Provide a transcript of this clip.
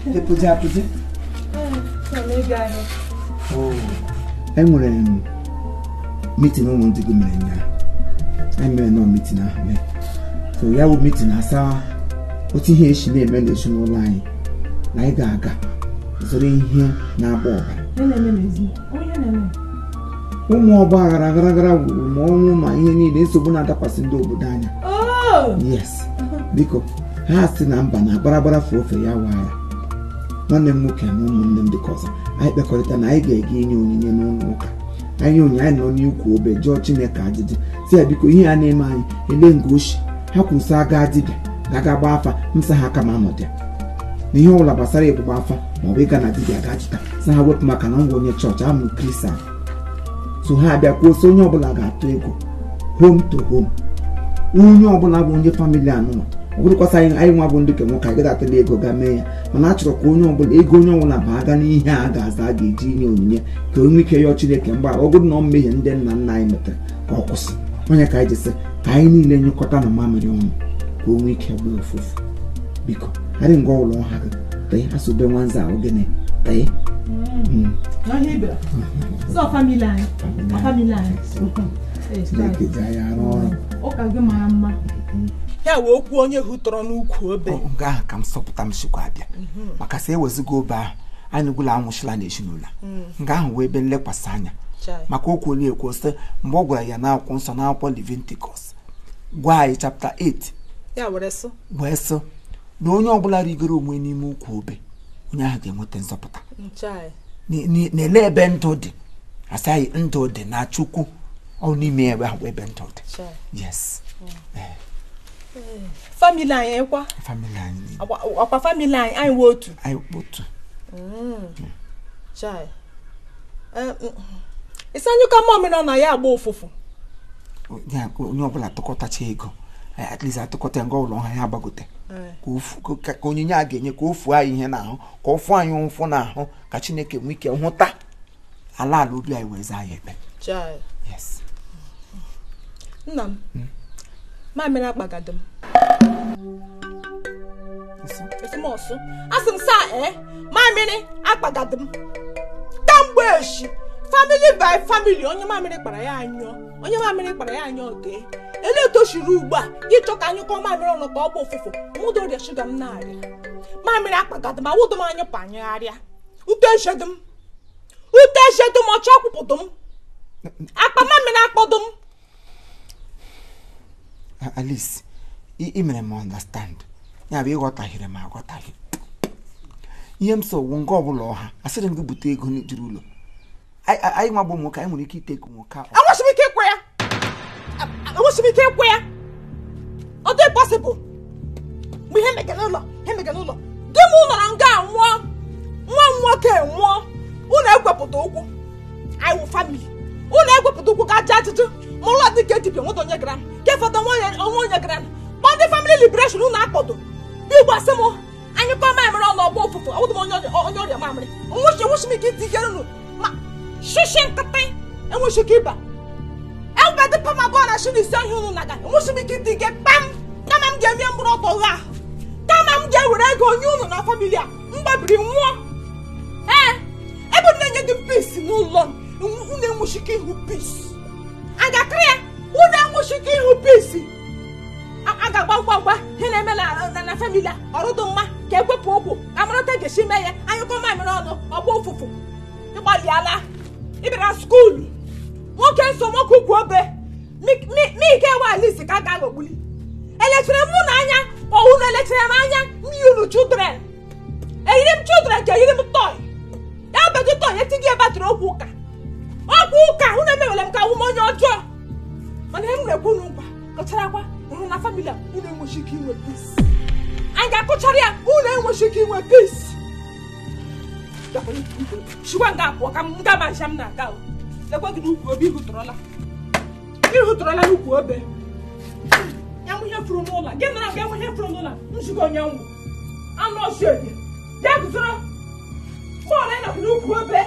Put oh, I'm meeting on the good I'm not meeting now. So, you will meeting us. What in here she made mention line. Like Gaga. So, in here now, Bob. More bar, more my need so another person do Budania. Oh, yes, because has the number na Barbara for Yawa. One them look and them because I call it an I gave you no I know new Kobe, George in a card. Say, because here I name my Elaine Gush, Haku Saga did, Lagabafa, Mr. Hakamamode. The whole of Basari Bafa, or we gonna do the agata. So I work Macanon on your church, I'm Christian. So have a course on your balaga to go home to home. Unyo balago your family ano. Because I want to look at the Lego Game, a natural cono, but a gonyo on a bagani hagas, I did genio, going to your chile can buy, or good no me and then 9 meter. Caucus. When I just say, I need a new cotton mamma on. Go make a wolf. Because I didn't go long. They have to be ones out again. They. No, Hebrew. So, family line. Family line. Okay, mamma. Ya woku onye hutoro n'ukwu obe. Nga ka m sọpụta m shikwa abịa. Maka se wezigo ba anyị gụla anwụchila n'ezinụlọ. Nga ahụ wee be nlekwasị anya. Maka okwu onye ekwu sị mgbe ọ gwara ya na akwụkwọ nsọ na akwụkwọ Leviticus. Gwa anyị chapter 8. Ya were so. Wee sị na onye ọbụla rigoro onwe n'ime ukwu obe onye ahụ ga-enweta nzọpụta. N'ele ebe ndụ dị. Asị ndụ dị na Chukwu ọ n'ime ebe ahụ ebe ndụ dị. Yes. Family line kwa? Family line. Apa family line I wotu. I wotu. Chai. Isanyu ka mom no na ya agba ofufu. Ya onye obula tokọtacha ego. At least atokọta ngo ụlọ ha ya agbagote. Ka onyinye a ga-enye ka ofu anyị ihe na ahụ, ka ofu anyị mfu na ahụ, ka Chineke nwe ike hụta ala obi anyị weze anyị ekpe. Chai. Yes. Nnam. Mamịrị akpagadum. Esemosu. Asị m sa mamịrị akpagadum. Kamgbe echi family by family onye mamịrị kpara ya anyọ. Onye mamịrị kpara ya anyọ oge. Ele toshiri ugbu a ịchọ ka anyị kọ mamịrị ọnụ ka ọ bụ ofụfụ. Mụdo ọrịa shuga m na-arịa. Mamịrị akpagadum awụdụ m anya panyegharịa. Ute eshedum ọcha akwụpụdum. Akpa mamịrị akpọdum. Alice, I may understand. Ya be got a here, my got a here. Yem so won't go below. I said, I'm going to take on it. I am a book. I'm going to take Moka. I want to be kept where? I want to be kept where? Are they possible? We have a canola. The moon and gown one walker, one. I will family. Unepo got judged. More like the get on your gram. Get for the one on your gram. But the family liberation will not put. You was some more. And you come on the boat for all the money on your family. Wish me get together. Shishin Captain, and we should keep her. I'll bet the Pama Bona should be saying you naga. Wish me get bam. Come and get me a brotola. Come and get where I go, you know, familiar. But bring one. Every day peace, no long. Unemu who peace. I got clear. Unemu who peace. I got one, Henemela and a family, or Doma, Kepo Popo. I'm not taking Shimaya, and you come my or Bofufu. The Baliala. Even at school. What can someone cook Wobe? Me, get one list, I got a bully. Electramunanya, or Electramania, you children. And them children can give them a toy. Now, but you don't have to give back to a walker. Who never let go on your jaw. But him the Bunumba, Cocharawa, Runa family, who then was shaking with peace. I got Cocharia, who then was shaking with peace. She went up, walk, I'm Gama Shamna Gal. The one who will be Hutrola. You Hutrola who will be. Young here from Nola, get out, get here from Nola. You should go young. I'm not sure. That's all. More than a blue will be.